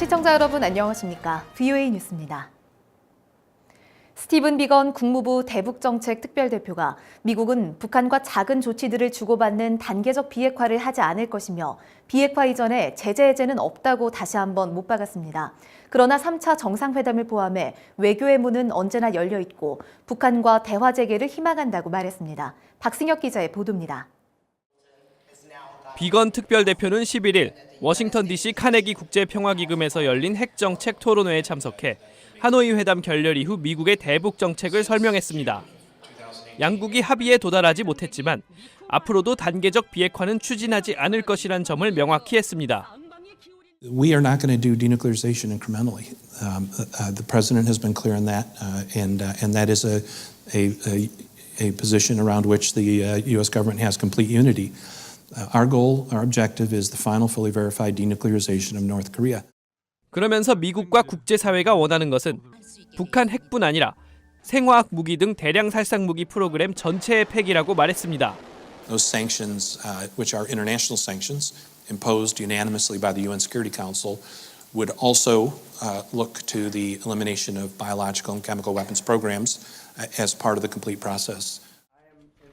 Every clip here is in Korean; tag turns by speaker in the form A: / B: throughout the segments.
A: 시청자 여러분 안녕하십니까? VOA 뉴스입니다. 스티븐 비건 국무부 대북정책 특별대표가 미국은 북한과 작은 조치들을 주고받는 단계적 비핵화를 하지 않을 것이며 비핵화 이전에 제재 해제는 없다고 다시 한번 못 박았습니다. 그러나 3차 정상회담을 포함해 외교의 문은 언제나 열려 있고 북한과 대화 재개를 희망한다고 말했습니다. 박승혁 기자의 보도입니다.
B: 비건 특별대표는 11일 워싱턴 DC 카네기 국제평화기금에서 열린 핵정책 토론회에 참석해 하노이 회담 결렬 이후 미국의 대북 정책을 설명했습니다. 양국이 합의에 도달하지 못했지만 앞으로도 단계적 비핵화는 추진하지 않을 것이란 점을 명확히 했습니다.
C: We are not going to do denuclearization incrementally. The president has been clear on that, and that is a position around which the U.S. government has complete unity. Our goal, our objective is the final fully verified denuclearization of North Korea.
B: 그러면서 미국과 국제사회가 원하는 것은 북한 핵뿐 아니라 생화학 무기 등 대량 살상 무기 프로그램 전체의 폐기라고 말했습니다.
C: Those sanctions, which are international sanctions imposed unanimously by the UN Security Council, would also look to the elimination of biological and chemical weapons programs as part of the complete process.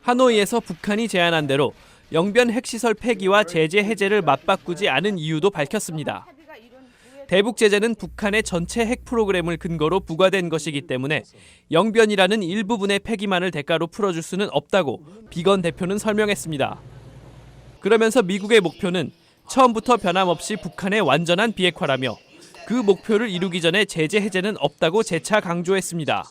B: 하노이에서 북한이 제안한 대로 영변 핵시설 폐기와 제재 해제를 맞바꾸지 않은 이유도 밝혔습니다. 대북 제재는 북한의 전체 핵 프로그램을 근거로 부과된 것이기 때문에 영변이라는 일부분의 폐기만을 대가로 풀어줄 수는 없다고 비건 대표는 설명했습니다. 그러면서 미국의 목표는 처음부터 변함없이 북한의 완전한 비핵화라며 그 목표를 이루기 전에 제재 해제는 없다고 재차 강조했습니다.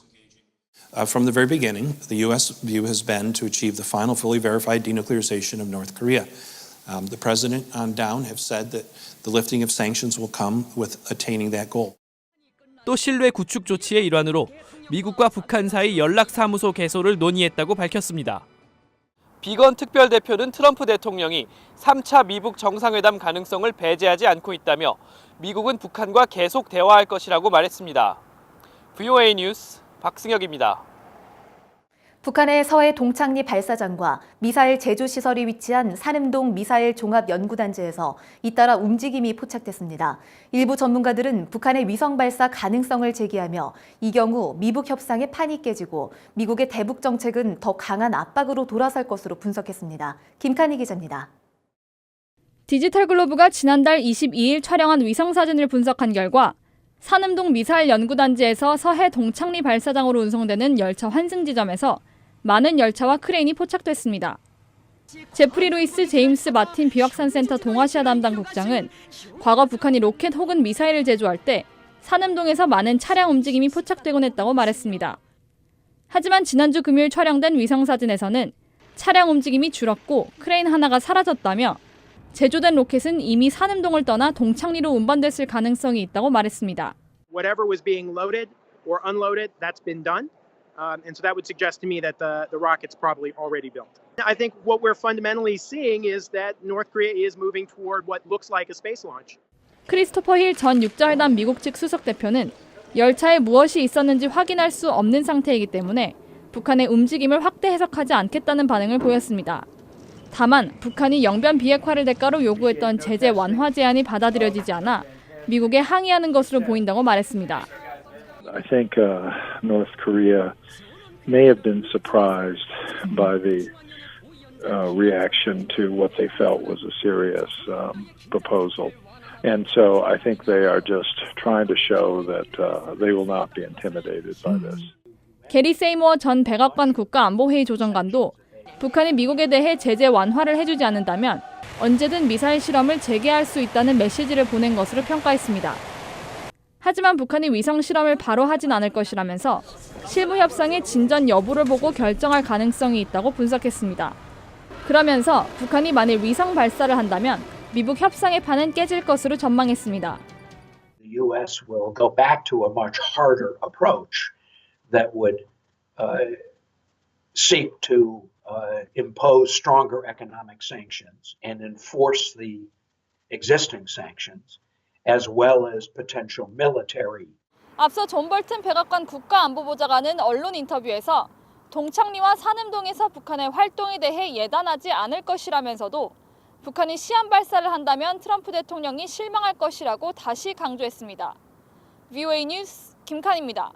C: From the very beginning, the U.S. view has been to achieve the final fully verified denuclearization of North Korea. The president on down have said that the lifting of sanctions will come with attaining that goal.
B: 또 신뢰 구축 조치의 일환으로 미국과 북한 사이 연락사무소 개소를 논의했다고 밝혔습니다. 비건 특별대표는 트럼프 대통령이 3차 미북 정상회담 가능성을 배제하지 않고 있다며 미국은 북한과 계속 대화할 것이라고 말했습니다. VOA 뉴스 박승혁입니다.
A: 북한의 서해 동창리 발사장과 미사일 제조시설이 위치한 산음동 미사일 종합연구단지에서 잇따라 움직임이 포착됐습니다. 일부 전문가들은 북한의 위성 발사 가능성을 제기하며 이 경우 미북 협상의 판이 깨지고 미국의 대북 정책은 더 강한 압박으로 돌아설 것으로 분석했습니다. 김칸희 기자입니다.
D: 디지털글로브가 지난달 22일 촬영한 위성사진을 분석한 결과 산음동 미사일 연구단지에서 서해 동창리 발사장으로 운송되는 열차 환승 지점에서 많은 열차와 크레인이 포착됐습니다. 제프리 루이스 제임스 마틴 비확산센터 동아시아 담당 국장은 과거 북한이 로켓 혹은 미사일을 제조할 때 산음동에서 많은 차량 움직임이 포착되곤 했다고 말했습니다. 하지만 지난주 금요일 촬영된 위성사진에서는 차량 움직임이 줄었고 크레인 하나가 사라졌다며 제조된 로켓은 이미 산음동을 떠나 동창리로 운반됐을 가능성이 있다고 말했습니다.
E: Whatever was being loaded or unloaded, that's been done. And so that would suggest to me that the rocket's probably already built. I think what we're fundamentally seeing is that North Korea is moving toward what looks like a space launch.
D: 크리스토퍼 힐 전 육자회담 미국 측 수석 대표는 열차에 무엇이 있었는지 확인할 수 없는 상태이기 때문에 북한의 움직임을 확대 해석하지 않겠다는 반응을 보였습니다. 다만 북한이 영변 비핵화를 대가로 요구했던 제재 완화 제안이 받아들여지지 않아 미국에 항의하는 것으로 보인다고 말했습니다.
F: I think North Korea may have been surprised by the reaction to what they felt was a serious proposal. And so I think they are just trying to show that they will not be intimidated by this.
D: 게리 세이모어 전 백악관 국가안보회의 조정관도 북한이 미국에 대해 제재 완화를 해주지 않는다면 언제든 미사일 실험을 재개할 수 있다는 메시지를 보낸 것으로 평가했습니다. 하지만 북한이 위성 실험을 바로 하진 않을 것이라면서 실무 협상의 진전 여부를 보고 결정할 가능성이 있다고 분석했습니다. 그러면서 북한이 만일 위성 발사를 한다면 미북 협상의 판은 깨질 것으로 전망했습니다.
G: The U.S. will go back to a much harder approach that would seek to impose stronger economic sanctions and enforce the existing sanctions, as well as potential military.
D: 앞서 존 볼튼 백악관 국가안보보좌관은 언론 인터뷰에서 동창리와 산음동에서 북한의 활동에 대해 예단하지 않을 것이라면서도 북한이 시한 발사를 한다면 트럼프 대통령이 실망할 것이라고 다시 강조했습니다. VOA 뉴스 김칸입니다.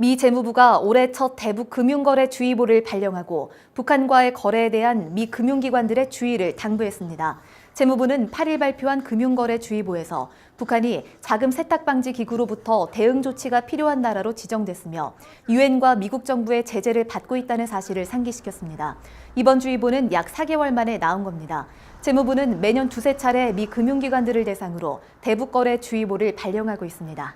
A: 미 재무부가 올해 첫 대북 금융거래주의보를 발령하고 북한과의 거래에 대한 미 금융기관들의 주의를 당부했습니다. 재무부는 8일 발표한 금융거래주의보에서 북한이 자금 세탁 방지 기구로부터 대응 조치가 필요한 나라로 지정됐으며 유엔과 미국 정부의 제재를 받고 있다는 사실을 상기시켰습니다. 이번 주의보는 약 4개월 만에 나온 겁니다. 재무부는 매년 두세 차례 미 금융기관들을 대상으로 대북거래주의보를 발령하고 있습니다.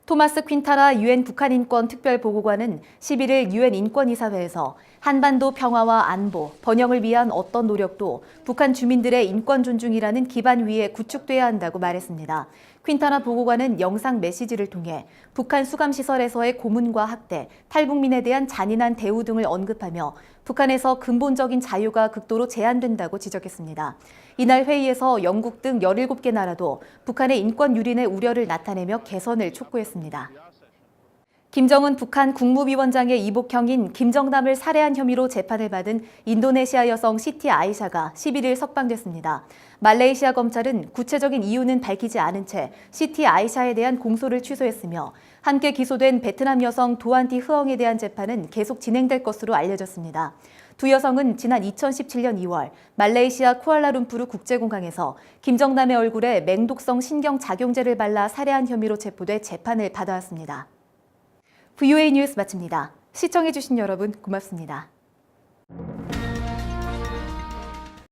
A: 토마스 퀸타라 유엔 북한인권 특별보고관은 11일 유엔 인권이사회에서 한반도 평화와 안보, 번영을 위한 어떤 노력도 북한 주민들의 인권 존중이라는 기반 위에 구축돼야 한다고 말했습니다. 퀸타라 보고관은 영상 메시지를 통해 북한 수감시설에서의 고문과 학대, 탈북민에 대한 잔인한 대우 등을 언급하며 북한에서 근본적인 자유가 극도로 제한된다고 지적했습니다. 이날 회의에서 영국 등 17개 나라도 북한의 인권 유린의 우려를 나타내며 개선을 촉구했습니다. 김정은 북한 국무위원장의 이복형인 김정남을 살해한 혐의로 재판을 받은 인도네시아 여성 시티 아이샤가 11일 석방됐습니다. 말레이시아 검찰은 구체적인 이유는 밝히지 않은 채 시티 아이샤에 대한 공소를 취소했으며 함께 기소된 베트남 여성 도안티 흐엉에 대한 재판은 계속 진행될 것으로 알려졌습니다. 두 여성은 지난 2017년 2월 말레이시아 쿠알라룸푸르 국제공항에서 김정남의 얼굴에 맹독성 신경작용제를 발라 살해한 혐의로 체포돼 재판을 받아왔습니다. VOA 뉴스 마칩니다. 시청해주신 여러분 고맙습니다.